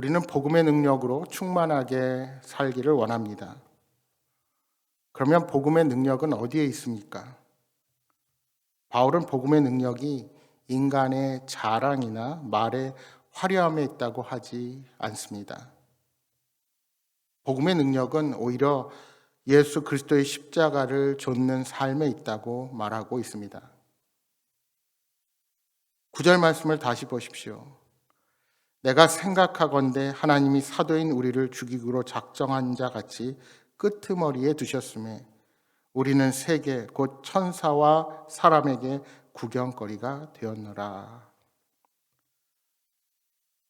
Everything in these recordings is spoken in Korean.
우리는 복음의 능력으로 충만하게 살기를 원합니다. 그러면 복음의 능력은 어디에 있습니까? 바울은 복음의 능력이 인간의 자랑이나 말의 화려함에 있다고 하지 않습니다. 복음의 능력은 오히려 예수 그리스도의 십자가를 좇는 삶에 있다고 말하고 있습니다. 9절 말씀을 다시 보십시오. 내가 생각하건대 하나님이 사도인 우리를 죽이기로 작정한 자 같이 끄트머리에 두셨음에 우리는 세계 곧 천사와 사람에게 구경거리가 되었노라.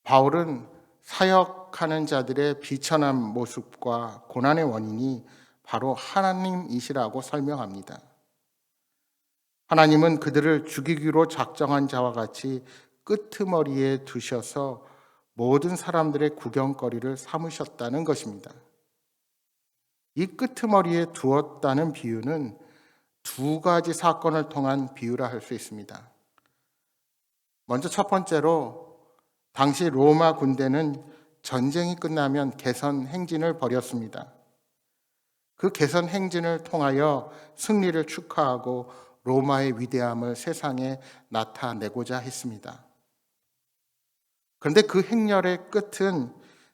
바울은 사역하는 자들의 비천한 모습과 고난의 원인이 바로 하나님이시라고 설명합니다. 하나님은 그들을 죽이기로 작정한 자와 같이 끄트머리에 두셔서 모든 사람들의 구경거리를 삼으셨다는 것입니다. 이 끄트머리에 두었다는 비유는 두 가지 사건을 통한 비유라 할 수 있습니다. 먼저 첫 번째로 당시 로마 군대는 전쟁이 끝나면 개선 행진을 벌였습니다. 그 개선 행진을 통하여 승리를 축하하고 로마의 위대함을 세상에 나타내고자 했습니다. 그런데 그 행렬의 끝은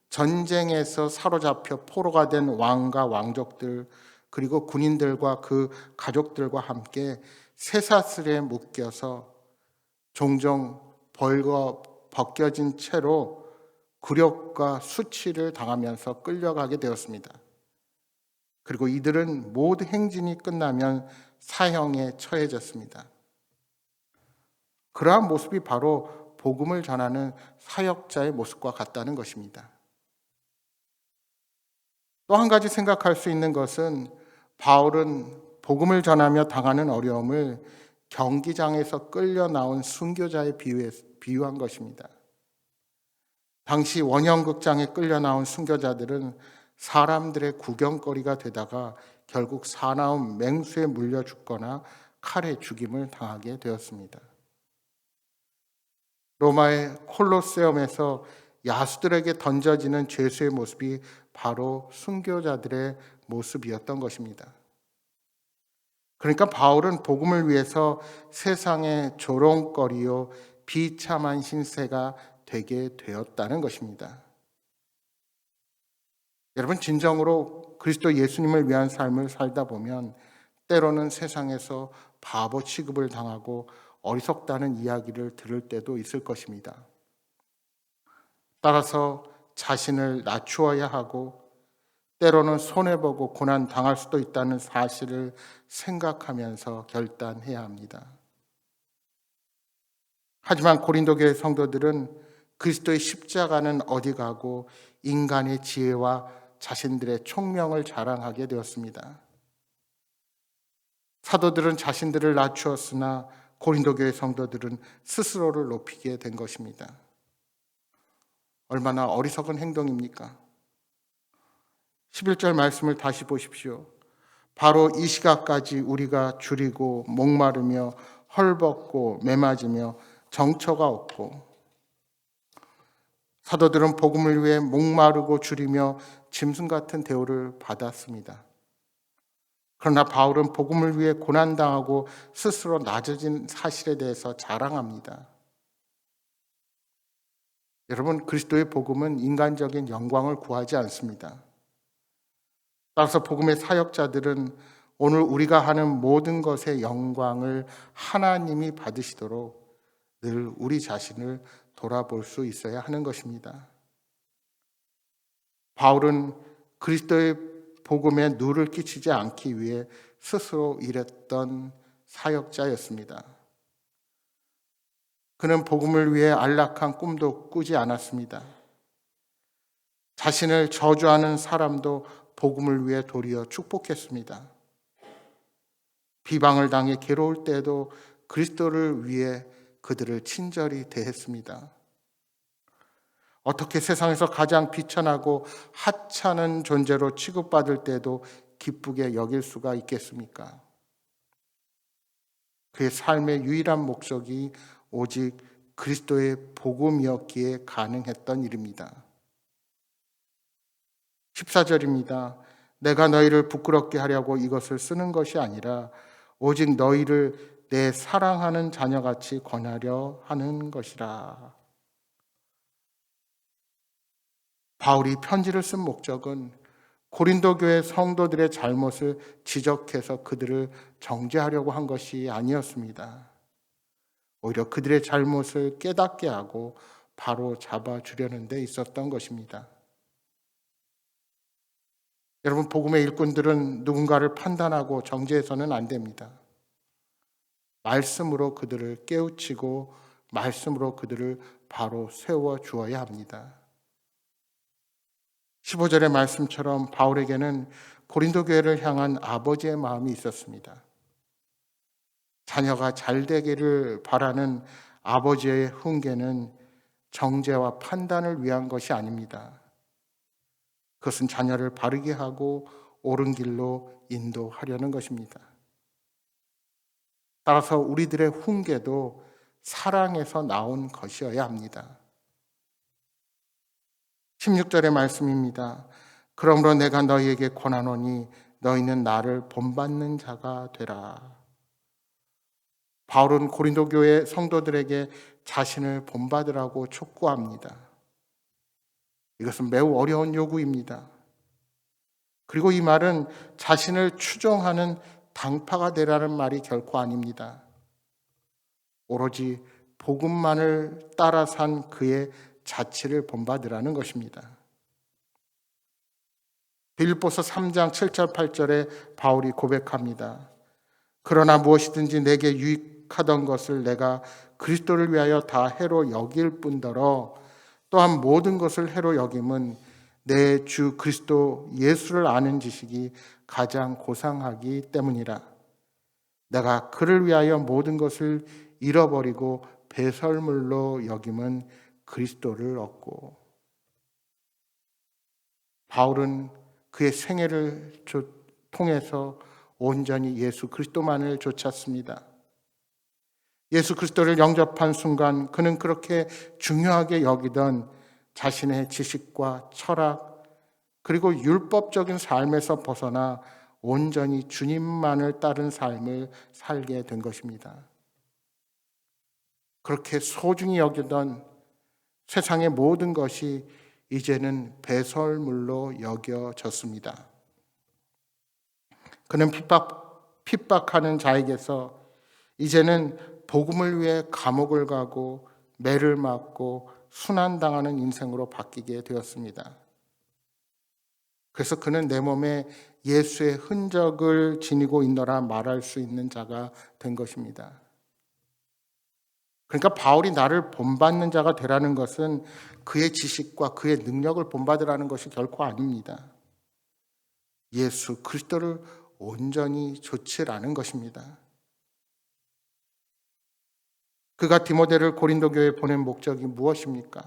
전쟁에서 사로잡혀 포로가 된 왕과 왕족들 그리고 군인들과 그 가족들과 함께 쇠사슬에 묶여서 종종 벗겨진 채로 굴욕과 수치를 당하면서 끌려가게 되었습니다. 그리고 이들은 모든 행진이 끝나면 사형에 처해졌습니다. 그러한 모습이 바로 복음을 전하는 사역자의 모습과 같다는 것입니다. 또 한 가지 생각할 수 있는 것은 바울은 복음을 전하며 당하는 어려움을 경기장에서 끌려 나온 순교자에 비유한 것입니다. 당시 원형극장에 끌려 나온 순교자들은 사람들의 구경거리가 되다가 결국 사나운 맹수에 물려 죽거나 칼에 죽임을 당하게 되었습니다. 로마의 콜로세움에서 야수들에게 던져지는 죄수의 모습이 바로 순교자들의 모습이었던 것입니다. 그러니까 바울은 복음을 위해서 세상의 조롱거리요 비참한 신세가 되게 되었다는 것입니다. 여러분, 진정으로 그리스도 예수님을 위한 삶을 살다 보면 때로는 세상에서 바보 취급을 당하고 어리석다는 이야기를 들을 때도 있을 것입니다. 따라서 자신을 낮추어야 하고 때로는 손해보고 고난 당할 수도 있다는 사실을 생각하면서 결단해야 합니다. 하지만 고린도 교회 성도들은 그리스도의 십자가는 어디 가고 인간의 지혜와 자신들의 총명을 자랑하게 되었습니다. 사도들은 자신들을 낮추었으나 고린도 교회 성도들은 스스로를 높이게 된 것입니다. 얼마나 어리석은 행동입니까? 11절 말씀을 다시 보십시오. 바로 이 시각까지 우리가 줄이고 목마르며 헐벗고 매맞으며 정처가 없고, 사도들은 복음을 위해 목마르고 줄이며 짐승 같은 대우를 받았습니다. 그러나 바울은 복음을 위해 고난당하고 스스로 낮아진 사실에 대해서 자랑합니다. 여러분, 그리스도의 복음은 인간적인 영광을 구하지 않습니다. 따라서 복음의 사역자들은 오늘 우리가 하는 모든 것의 영광을 하나님이 받으시도록 늘 우리 자신을 돌아볼 수 있어야 하는 것입니다. 바울은 그리스도의 복음에 누를 끼치지 않기 위해 스스로 일했던 사역자였습니다. 그는 복음을 위해 안락한 꿈도 꾸지 않았습니다. 자신을 저주하는 사람도 복음을 위해 도리어 축복했습니다. 비방을 당해 괴로울 때에도 그리스도를 위해 그들을 친절히 대했습니다. 어떻게 세상에서 가장 비천하고 하찮은 존재로 취급받을 때도 기쁘게 여길 수가 있겠습니까? 그의 삶의 유일한 목적이 오직 그리스도의 복음이었기에 가능했던 일입니다. 14절입니다. 내가 너희를 부끄럽게 하려고 이것을 쓰는 것이 아니라 오직 너희를 내 사랑하는 자녀같이 권하려 하는 것이라. 바울이 편지를 쓴 목적은 고린도 교회 성도들의 잘못을 지적해서 그들을 정죄하려고 한 것이 아니었습니다. 오히려 그들의 잘못을 깨닫게 하고 바로 잡아주려는 데 있었던 것입니다. 여러분, 복음의 일꾼들은 누군가를 판단하고 정죄해서는 안 됩니다. 말씀으로 그들을 깨우치고 말씀으로 그들을 바로 세워 주어야 합니다. 15절의 말씀처럼 바울에게는 고린도 교회를 향한 아버지의 마음이 있었습니다. 자녀가 잘 되기를 바라는 아버지의 훈계는 정죄와 판단을 위한 것이 아닙니다. 그것은 자녀를 바르게 하고 옳은 길로 인도하려는 것입니다. 따라서 우리들의 훈계도 사랑에서 나온 것이어야 합니다. 16절의 말씀입니다. 그러므로 내가 너희에게 권하노니 너희는 나를 본받는 자가 되라. 바울은 고린도 교회 성도들에게 자신을 본받으라고 촉구합니다. 이것은 매우 어려운 요구입니다. 그리고 이 말은 자신을 추종하는 당파가 되라는 말이 결코 아닙니다. 오로지 복음만을 따라 산 그의 자치를 본받으라는 것입니다. 빌립보서 3장 7절 8절에 바울이 고백합니다. 그러나 무엇이든지 내게 유익하던 것을 내가 그리스도를 위하여 다 해로 여길 뿐더러 또한 모든 것을 해로 여김은 내 주 그리스도 예수를 아는 지식이 가장 고상하기 때문이라. 내가 그를 위하여 모든 것을 잃어버리고 배설물로 여김은 그리스도를 얻고. 바울은 그의 생애를 통해서 온전히 예수 그리스도만을 좇았습니다. 예수 그리스도를 영접한 순간 그는 그렇게 중요하게 여기던 자신의 지식과 철학 그리고 율법적인 삶에서 벗어나 온전히 주님만을 따른 삶을 살게 된 것입니다. 그렇게 소중히 여기던 세상의 모든 것이 이제는 배설물로 여겨졌습니다. 그는 핍박하는 자에게서 이제는 복음을 위해 감옥을 가고 매를 맞고 순환당하는 인생으로 바뀌게 되었습니다. 그래서 그는 내 몸에 예수의 흔적을 지니고 있노라 말할 수 있는 자가 된 것입니다. 그러니까 바울이 나를 본받는 자가 되라는 것은 그의 지식과 그의 능력을 본받으라는 것이 결코 아닙니다. 예수 그리스도를 온전히 좇으라는 것입니다. 그가 디모데를 고린도 교회에 보낸 목적이 무엇입니까?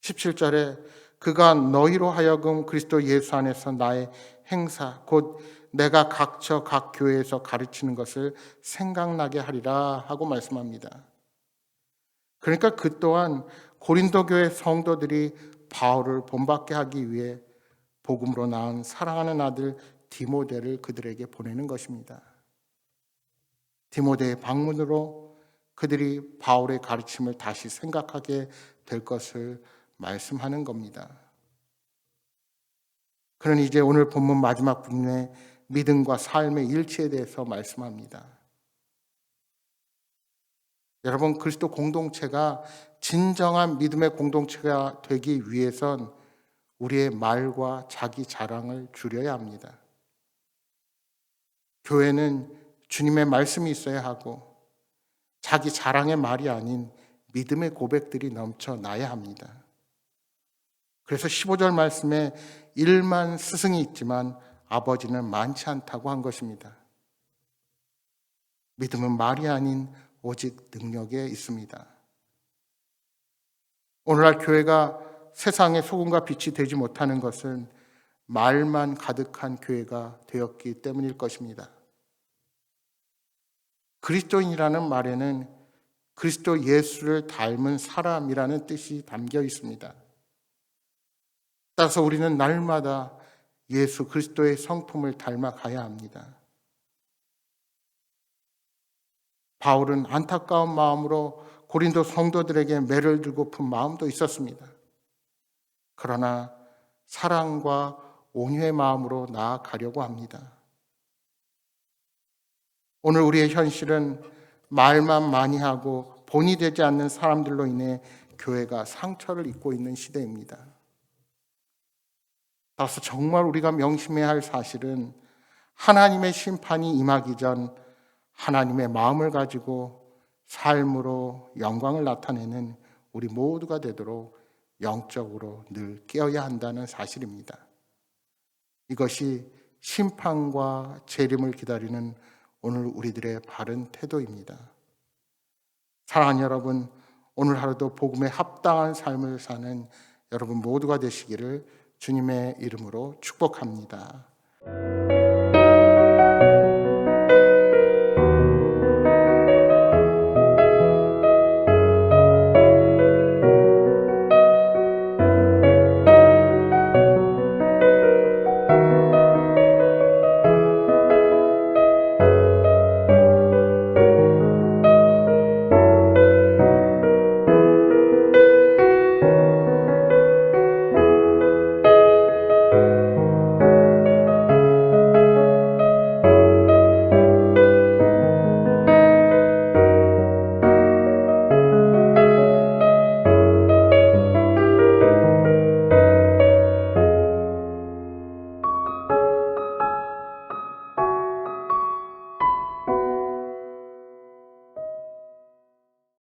17절에 그가 너희로 하여금 그리스도 예수 안에서 나의 행사 곧 내가 각처 각 교회에서 가르치는 것을 생각나게 하리라 하고 말씀합니다. 그러니까 그 또한 고린도 교회 성도들이 바울을 본받게 하기 위해 복음으로 낳은 사랑하는 아들 디모데를 그들에게 보내는 것입니다. 디모데의 방문으로 그들이 바울의 가르침을 다시 생각하게 될 것을 말씀하는 겁니다. 그는 이제 오늘 본문 마지막 부분에 믿음과 삶의 일치에 대해서 말씀합니다. 여러분, 그리스도 공동체가 진정한 믿음의 공동체가 되기 위해선 우리의 말과 자기 자랑을 줄여야 합니다. 교회는 주님의 말씀이 있어야 하고 자기 자랑의 말이 아닌 믿음의 고백들이 넘쳐나야 합니다. 그래서 15절 말씀에 1만 스승이 있지만 아버지는 많지 않다고 한 것입니다. 믿음은 말이 아닌 오직 능력에 있습니다. 오늘날 교회가 세상의 소금과 빛이 되지 못하는 것은 말만 가득한 교회가 되었기 때문일 것입니다. 그리스도인이라는 말에는 그리스도 예수를 닮은 사람이라는 뜻이 담겨 있습니다. 따라서 우리는 날마다 예수 그리스도의 성품을 닮아가야 합니다. 바울은 안타까운 마음으로 고린도 성도들에게 매를 들고픈 마음도 있었습니다. 그러나 사랑과 온유의 마음으로 나아가려고 합니다. 오늘 우리의 현실은 말만 많이 하고 본이 되지 않는 사람들로 인해 교회가 상처를 입고 있는 시대입니다. 따라서 정말 우리가 명심해야 할 사실은 하나님의 심판이 임하기 전 하나님의 마음을 가지고 삶으로 영광을 나타내는 우리 모두가 되도록 영적으로 늘 깨어야 한다는 사실입니다. 이것이 심판과 재림을 기다리는 오늘 우리들의 바른 태도입니다. 사랑하는 여러분, 오늘 하루도 복음에 합당한 삶을 사는 여러분 모두가 되시기를 주님의 이름으로 축복합니다.